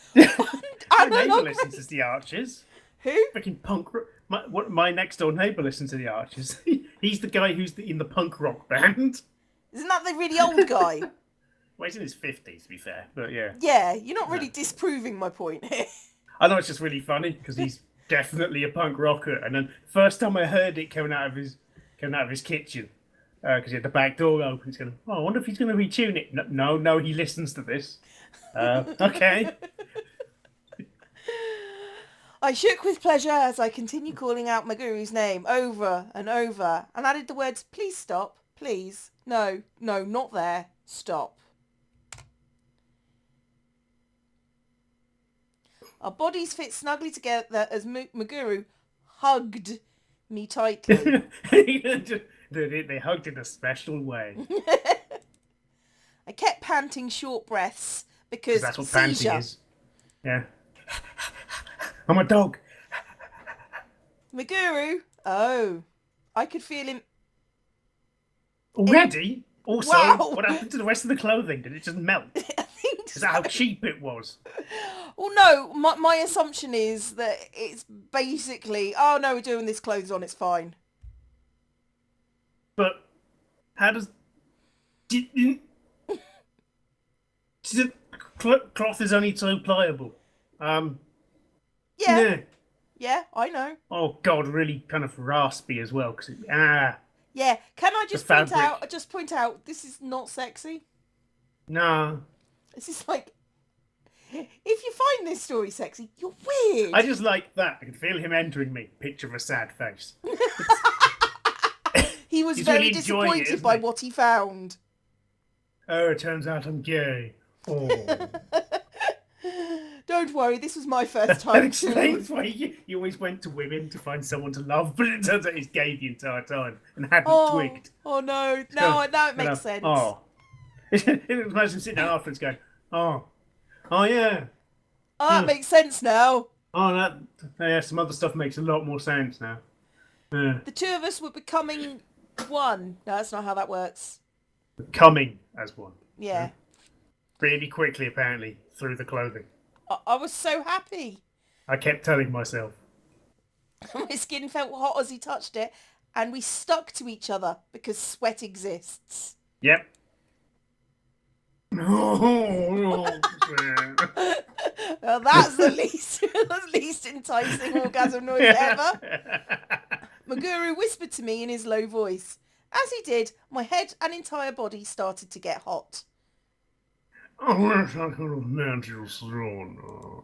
My neighbour listens to the Archers. Who? Freaking punk. My next door neighbour listens to the Archers. He's the guy who's in the punk rock band. Isn't that the really old guy? Well, he's in his 50s, to be fair, but yeah. Yeah, you're not really disproving my point here. I know it's just really funny because he's definitely a punk rocker. And then first time I heard it coming out of his kitchen, because he had the back door open, he's going, "Oh, I wonder if he's going to retune it." No, he listens to this. Okay. I shook with pleasure as I continued calling out my guru's name over and over, and added the words, "Please stop, please. No, not there. Stop." Our bodies fit snugly together as Maguru hugged me tightly. They hugged in a special way. I kept panting short breaths because that's what seizure. panting is. Yeah. I'm a dog. Maguru, oh, I could feel him. Already? Also, Wow. What happened to the rest of the clothing? Did it just melt? I think Is that how cheap it was? Well, no, my assumption is that it's basically, oh no, we're doing this clothes on, it's fine. But how does... Cloth is only so pliable. Yeah, I know. Oh God, really kind of raspy as well. Yeah, can I just fabric. point out, this is not sexy. No. This is like, if you find this story sexy, you're weird. I just like that. I can feel him entering me. Picture of a sad face. He was He's very really enjoying it, disappointed isn't by he? what he found. Oh, it turns out I'm gay. Oh. Don't worry, this was my first That time explains too. why you always went to women to find someone to love, but it turns out he's gay the entire time and hadn't twigged. Oh no, now it makes sense. Oh. Imagine sitting down afterwards going, oh yeah. Oh, that makes sense now. Oh, yeah, some other stuff makes a lot more sense now. Yeah. The two of us were becoming one. No, that's not how that works. Coming as one. Yeah. Really quickly, apparently, through the clothing. I was so happy. I kept telling myself. My skin felt hot as he touched it, and we stuck to each other because sweat exists. Yep. Well, that's the least enticing orgasm noise ever. Maguru whispered to me in his low voice. As he did, my head and entire body started to get hot. I wish I could have met you sooner.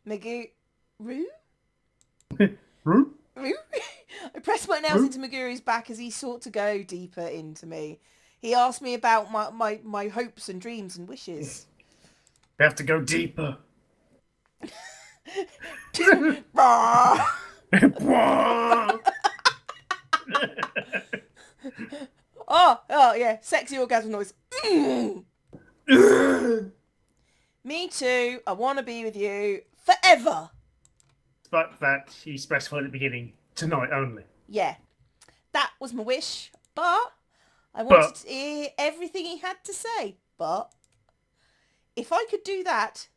Maguru? Roo? I pressed my nails into Maguru's back as he sought to go deeper into me. He asked me about my hopes and dreams and wishes. You have to go deeper. Oh yeah, sexy orgasm noise. Me too. I want to be with you forever. But that he specified at the beginning, tonight only. Yeah, that was my wish, but I wanted to hear everything he had to say. But if I could do that,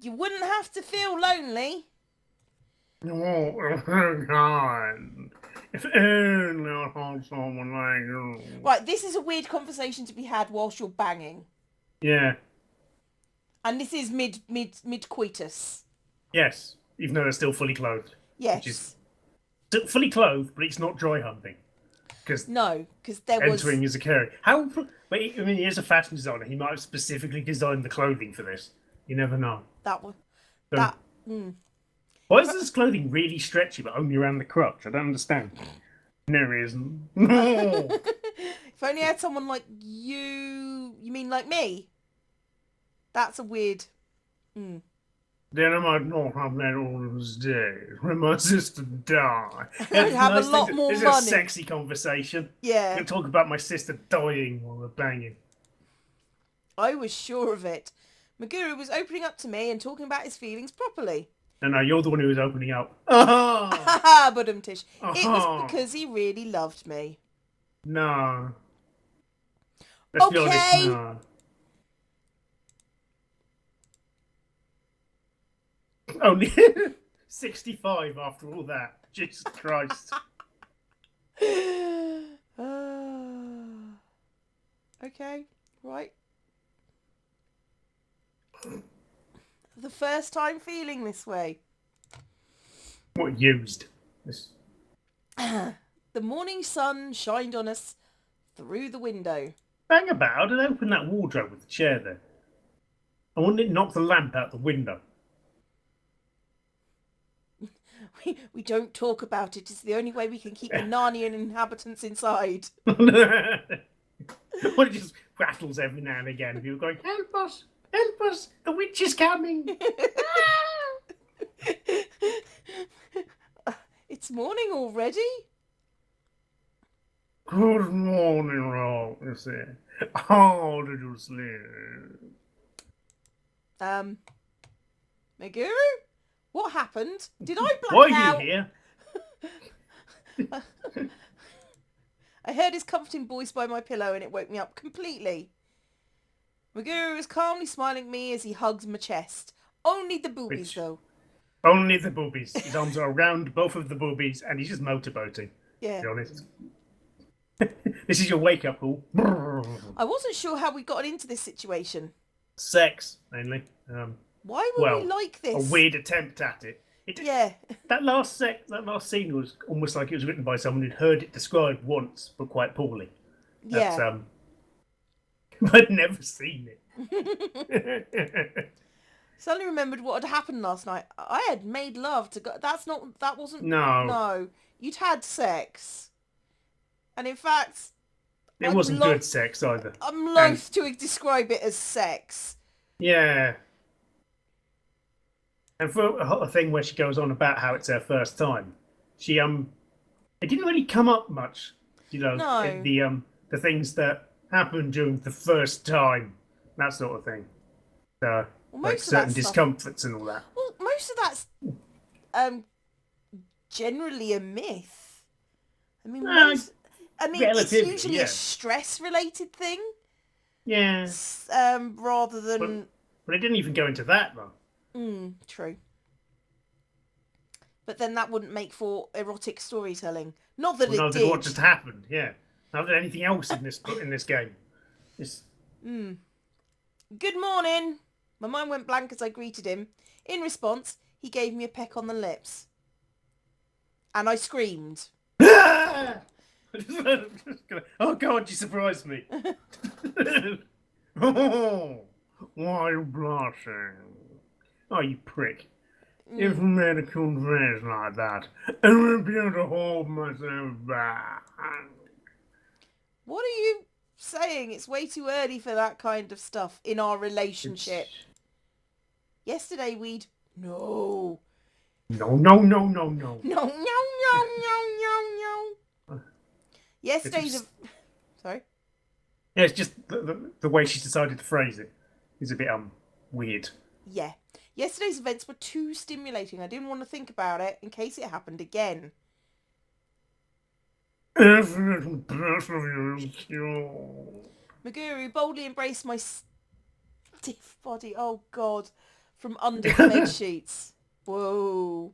you wouldn't have to feel lonely. Oh, God. If only I had someone like you. Right, this is a weird conversation to be had whilst you're banging. Yeah. And this is mid coitus. Yes, even though they're still fully clothed. Yes. Which is still fully clothed, but it's not dry humping. Because No, because there entering was... is occurring. How? But I mean, he is a fashion designer. He might have specifically designed the clothing for this. You never know. That was... So, That... Mm. why If, is this clothing really stretchy but only around the crotch? I don't understand. No reason. No. if I only had someone like you... You mean like me? That's a weird... Mm. Then I might not have that all those days when my sister died. I'd It's have a nice lot more it's a money. sexy conversation. Yeah. You talk about my sister dying while we're banging. I was sure of it. Maguru was opening up to me and talking about his feelings properly. No, you're the one who was opening up. Oh, Haha, Tish. It was oh, because he really loved me. no. Let's be honest, Okay. no. Only 65 after all that. Jesus Christ. Okay, right. The first time feeling this way. What used? This... The morning sun shined on us through the window. Bang about and open that wardrobe with the chair there. I wouldn't it knock the lamp out the window. We don't talk about it. It's the only way we can keep the Narnian inhabitants inside. What, it just rattles every now and again. People going, help us, the witch is coming. It's morning already? Good morning, Rob, you said. How did you sleep? Meguru? What happened? Did I black Why out? are you here? I heard his comforting voice by my pillow and it woke me up completely. Meguru was calmly smiling at me as he hugged my chest. Only the boobies, though. Only the boobies. His arms are around both of the boobies and he's just motorboating. Yeah. To be honest. This is your wake-up call. I wasn't sure how we got into this situation. Sex, mainly. Why were we like this? A weird attempt at it. Yeah. That last scene was almost like it was written by someone who'd heard it described once, but quite poorly. That's, Yeah. I'd never seen it. Suddenly remembered what had happened last night. I had made love to God. That wasn't... No. You'd had sex. And in fact... It wasn't good sex either. I'm loath to describe it as sex. Yeah. And for a thing where she goes on about how it's her first time, she it didn't really come up much, No. The things that happened during the first time, that sort of thing. Like certain discomforts and all that. Well, most of that's generally a myth. I mean, it's usually a stress-related thing. Yeah. Rather than... But it didn't even go into that, though. True. But then that wouldn't make for erotic storytelling. Not that it did. What just happened, yeah. Not that anything else in this game. Good morning. My mind went blank as I greeted him. In response, he gave me a peck on the lips. And I screamed. Oh God, you surprised me. Oh, why are you blushing? Oh, you prick. If I made a confess like that, I would be able to hold myself back. What are you saying? It's way too early for that kind of stuff in our relationship. Yesterday we'd... No. No. No. Yesterday's... Sorry? Yeah, it's just the way she decided to phrase it is a bit weird. Yeah. Yesterday's events were too stimulating. I didn't want to think about it in case it happened again. Meguru boldly embraced my stiff body. Oh, God. From under the bed sheets. Whoa.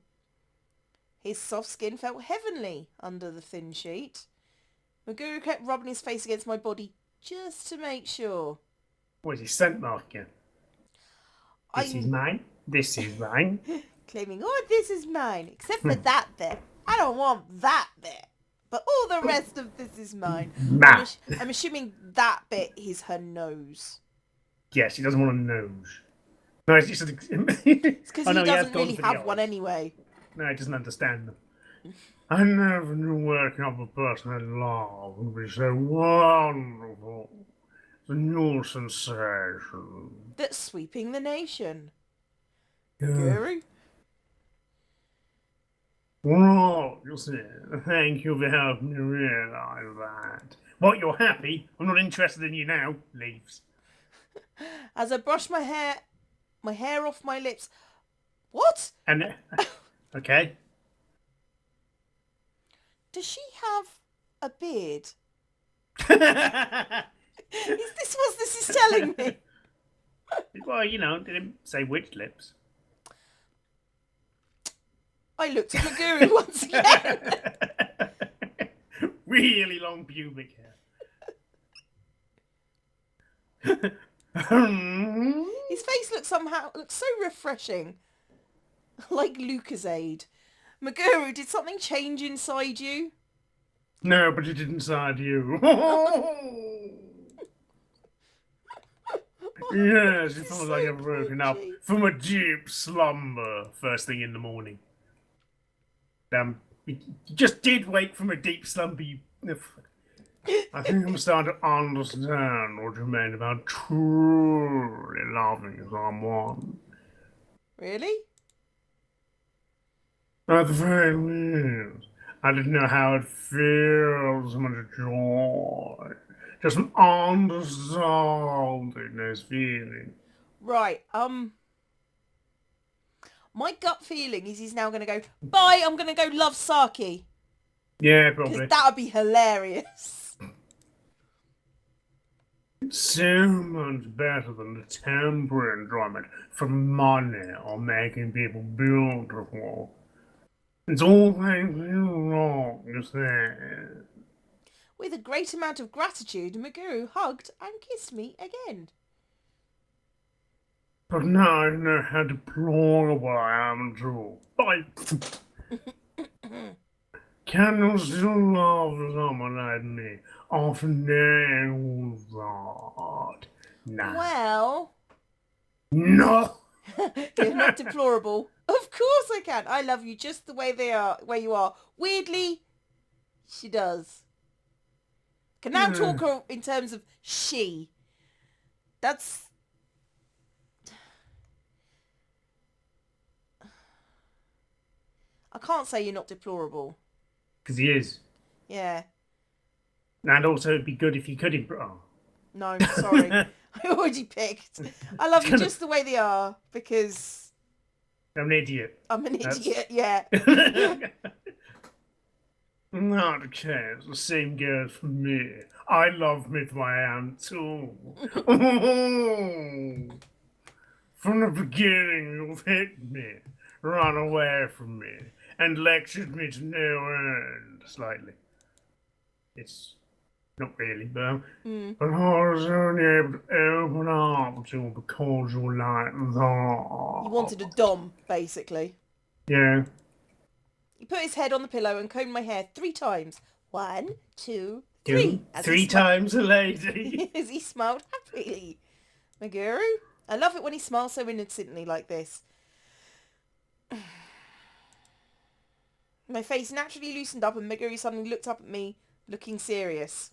His soft skin felt heavenly under the thin sheet. Meguru kept rubbing his face against my body just to make sure. What is he scent marking? This is mine. This is mine. Claiming, oh, this is mine. Except for that bit. I don't want that bit. But all the rest of this is mine. Nah. I'm assuming that bit is her nose. Yes, he doesn't want a nose. No, it's just... It's because oh, he no, has doesn't gone really for the have one eyes. anyway. No, he doesn't understand them. I never knew working up a person in love would be so wonderful. It's a new sensation. That's sweeping the nation. Yeah. Guru? Well, you see, thank you for helping me realise that. What, you're happy? I'm not interested in you now. Leaves. As I brush my hair off my lips. What? And, okay. Does she have a beard? Is this what this is telling me? Well, you know, didn't say which lips. I looked at Maguru once again. Really long pubic hair. His face looks so refreshing. Like Lucozade. Maguru, did something change inside you? No, but it did inside you. Yes, it feels like I've woken up from a deep slumber first thing in the morning. You just did wake from a deep slumber. I think I'm starting to understand what you meant about truly loving someone. Really? At the very least, I didn't know how it feels, so much joy. Just an understanding those feelings. Right, my gut feeling is he's now going to go, bye, I'm going to go love Saki. Yeah, probably. Because that would be hilarious. It's so much better than the temporary enjoyment from money or making people beautiful. It's all things wrong, you see. With a great amount of gratitude, Maguru hugged and kissed me again. But now I know how deplorable I am too. Can you still love someone like me after knowing all that? Nah. Well... No! You're not deplorable. Of course I can. I love you just the way you are. Weirdly, she does. Can now talk in terms of she. That's... I can't say you're not deplorable. Because he is. Yeah. And also it'd be good if you could improve. Oh. No, sorry. I already picked. I love you just the way they are because... I'm an idiot. I'm an idiot, yeah. Not the case. The same goes for me. I love me the way I am too. From the beginning, you've hit me, run away from me, and lectured me to no end. Slightly. It's not really, but I was only able to open up to you because you like that. You wanted a dom, basically. Yeah. He put his head on the pillow and combed my hair 3 times. 1, 2, 3. Three times a lady. As he smiled happily. Maguru, I love it when he smiles so innocently like this. My face naturally loosened up and Maguru suddenly looked up at me, looking serious.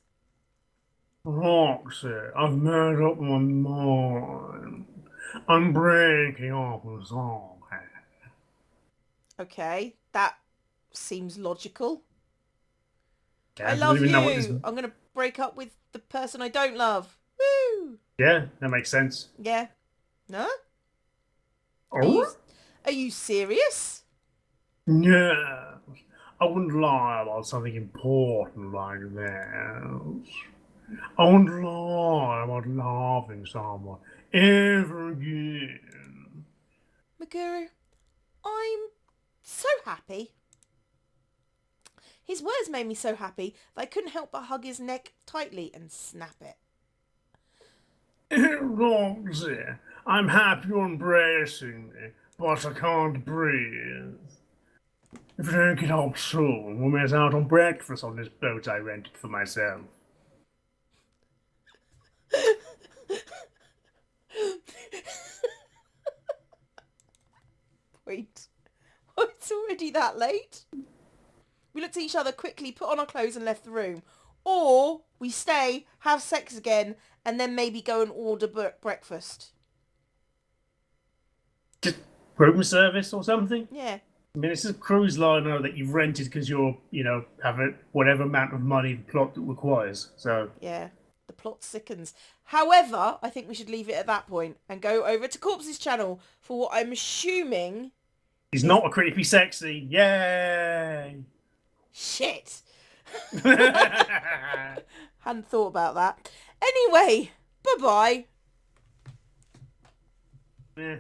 Roxy, I've made up my mind. I'm breaking up with Stalking. Okay, that seems logical. Yeah, I love you. I'm going to break up with the person I don't love. Woo! Yeah, that makes sense. Yeah. No? Oh? Are you serious? Yeah. I wouldn't lie about something important like this. I wouldn't lie about loving someone ever again. Maguru, I'm so happy. His words made me so happy that I couldn't help but hug his neck tightly and snap it. Roxy, I'm happy you're embracing me, but I can't breathe. If I don't get home soon, we'll miss out on breakfast on this boat I rented for myself. Wait. Oh, it's already that late? We looked at each other, quickly put on our clothes and left the room. Or we stay, have sex again, and then maybe go and order breakfast. Just room service or something? Yeah. I mean, it's a cruise liner that you've rented because you're, have whatever amount of money the plot requires. So Yeah. The plot sickens. However, I think we should leave it at that point and go over to Corpse's channel for what I'm assuming he's not a creepy sexy. Yay! Shit. Hadn't thought about that. Anyway, bye-bye. Yeah.